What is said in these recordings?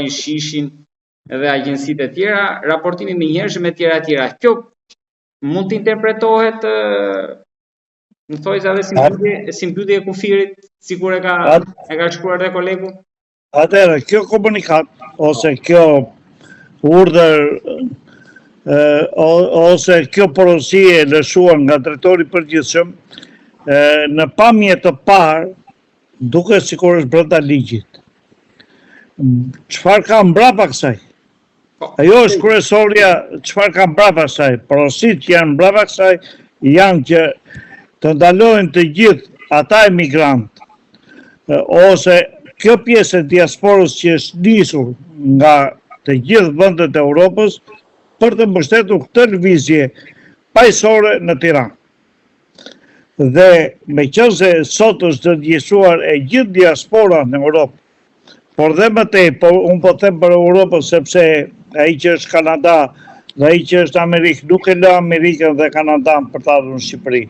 i Shishin dhe agjensitë e tjera, raportimin me njerëz me tjera. Kjo mund të interpretohet në thojza dhe si mbyllje e kufirit, sikur e ka shkruar dhe kolegu? Atëherë, kjo komunikat ose kjo urdhër ose kjo porosi e lëshuar nga drejtori i përgjithshëm në pamje të parë duket sikur është brenda ligjit. Çfarë ka mbrapa kësaj? Ajo është kryesorja, çfarë ka mbrapa kësaj? Porositë që janë mbrapa kësaj janë që të ndalohen të gjithë ata emigrantë ose kjo pjesë e diasporës që është nisur nga të gjithë vendet e Europës për të mbështetur këtë lëvizje paqësore në Tiranë. Dhe meqense sot është dëgjuar e gjithë diaspora në Europë, por dhe më tej, unë po them për Europën sepse ai që është Kanada dhe ai që është Amerikë nuk e lë Amerikën dhe Kanadan për të ardhur në Shqipëri,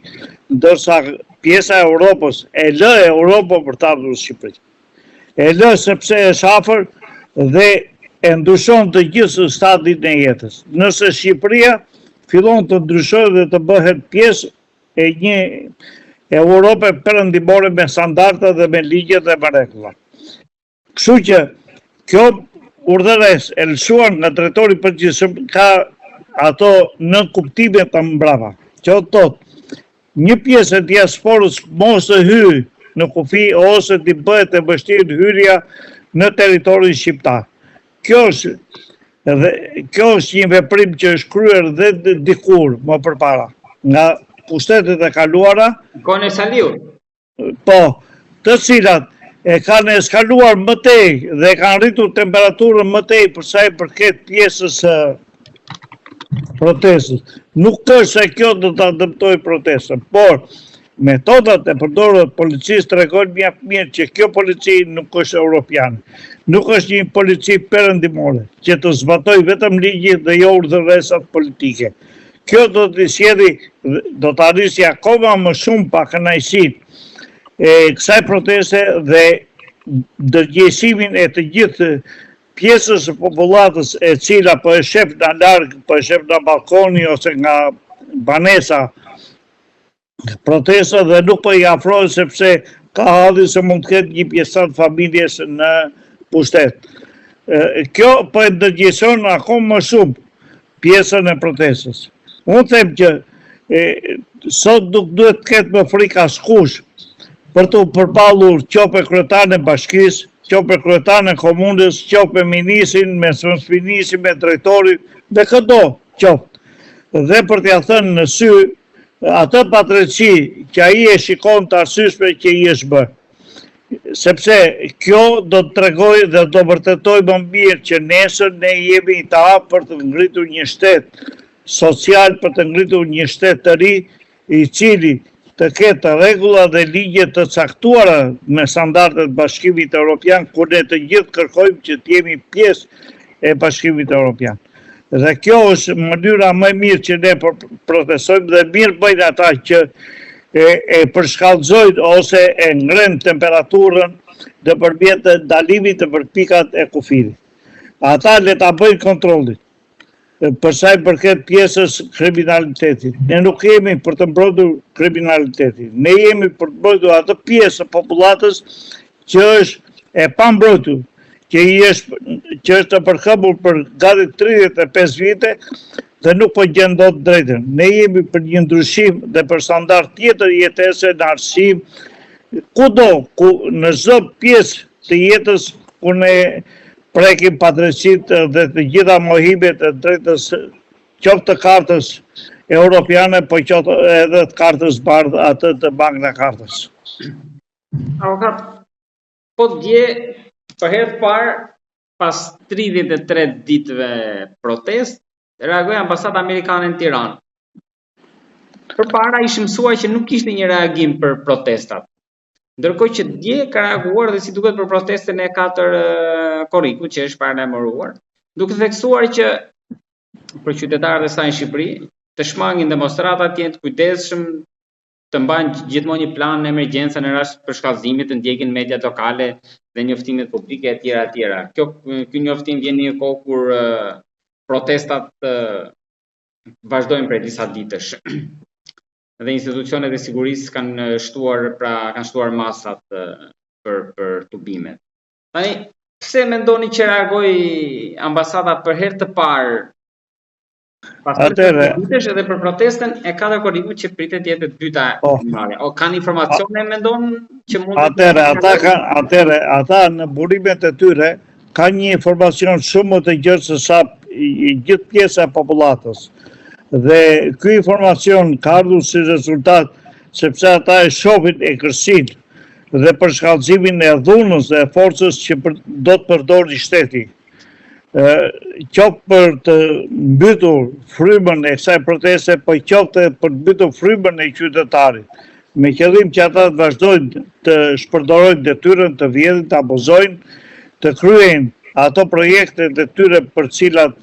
ndërsa pjesa e Europës e lë Europën për të ardhur në Shqipëri. E lë sepse është afër dhe e ndryshon të gjithë statin e jetës. Nëse Shqipëria fillon të ndryshojë dhe të bëhet pjesë e një Europe perëndimore me standarde dhe me ligje dhe me rregulla. Kështu që kjo urdhëres e lëshuar nga drejtori i përgjithshëm ka ato në kuptime të mbrapa. Që thotë një pjesë e diasporës mos të hyjë në kufi ose të bëhet e vështirë hyrja në territorin shqiptar. Kjo është një veprim që është kryer dhe dikur më përpara nga pushtetet e kaluara. Kohën e Saliut. Po, të cilat e kanë eskaluar më tej dhe kanë rritur temperaturën më tej për sa i përket pjesës protestës. Nuk është se kjo do ta dëmtojë protestën, por metodat e përdorur policisë tregojnë mjaft mirë që kjo polici nuk është europiane. Nuk është një polici perëndimore që të zbatojë vetëm ligjin dhe jo urdhëresat politike. Kjo do të arrisë akoma më shumë pa kënaqësinë e kësaj proteste dhe dërgjësimin e të gjithë pjesës së popullatës e cila po e shef nga larg, po e shef nga balkoni ose nga banesa protesta dhe nuk po i afrohet sepse ka halli se mund të ketë një pjesë të familjes në pushtet. Kjo po e ndërgjegjëson akoma më shumë pjesën e protestës. Unë them që sot nuk duhet të ketë më frikë askush për të përballur qoftë kryetarin e bashkisë, qoftë kryetarin e komunës, qoftë ministrin, me ministrin, me drejtorin, dhe këdo qoftë. Dhe për t'ia thënë në sy atë patreqi që ai e shikon të arsyeshme që i është bërë. Sepse kjo do të tregojë dhe do vërtetoj më mirë që nesër ne jemi të hapur për të ngritur një shtet social, për të ngritur një shtet të ri i cili të ketë rregulla dhe ligje të caktuara me standardet e Bashkimit Evropian, kur ne të gjithë kërkojmë që të jemi pjesë e Bashkimit Evropian. Dhe kjo është mënyra më e mirë që ne protestojmë dhe mirë bëjnë ata që e përshkallëzojnë ose e ngren temperaturën nëpërmjet ndalimit të përpikat e kufirit. Ata le ta bëjnë kontrollit. Për sa i përket pjesës kriminalitetit. Ne nuk jemi për të mbrojtur kriminalitetin. Ne jemi për të mbrojtur atë pjesë të popullatës që është e pambrojtur, që është të përkëmbur për gati 35 vite dhe nuk po gjen dot drejtën. Ne jemi për një ndryshim dhe për standard tjetër jetese në arsim kudo, në çdo pjesë të jetës ku ne prekim padrejtësitë dhe të gjitha mohimet e drejtës qoftë të kartës europiane, po qoftë edhe të kartës bardhë, atë të Magna Cartës. Avokat, po dje për herë të parë pas 33 ditëve protest, reagoi ambasada amerikane në Tiranë. Përpara ishim mësuar që nuk kishte një reagim për protestat. Ndërkohë që dje ka reaguar dhe si duket për protestën e 4 korrikut që është paralajmëruar, duke theksuar që për qytetarët e saj në Shqipëri të shmangin demonstratat, të jenë të kujdesshëm, të mbajnë gjithmonë një plan në emergjencë në rast për shkallëzimit, të ndjekin mediat lokale dhe njoftimet publike etj. Ky njoftim vjen në një kohë kur protestat vazhdojnë prej disa ditësh. Dhe institucionet e sigurisë kanë shtuar masat për tubimet. Tani, pse mendoni që reagoi ambasada për herë të parë pas ditësh edhe për protestën e 4 korrikut që pritet jetë e dyta marrja? O kanë informacione mendon që mund ata në burimet e tyre kanë një informacion shumë më të gjatë se sa gjithë pjesa e popullatës. Dhe ky informacion ka ardhur si rezultat sepse ata e shohin e kërsin dhe për shkallëzimin e dhunës dhe forcës që do të përdorë shteti. Qoftë për të mbytur frymën e kësaj proteste, po qoftë për të mbytur frymën e qytetarit, me qëllim që ata të vazhdojnë të shpërdorojnë detyrën, të vjedhin, të abuzojnë, të kryejnë ato projekte të tyre për cilat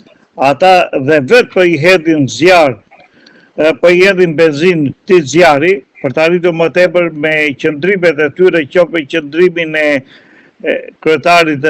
ata dhe vetë për i hedhin zjarë, për i hedhin benzin të zjari, për të arritur më tepër me qëndrimet e tyre, qoftë me qëndrimin e kryetarit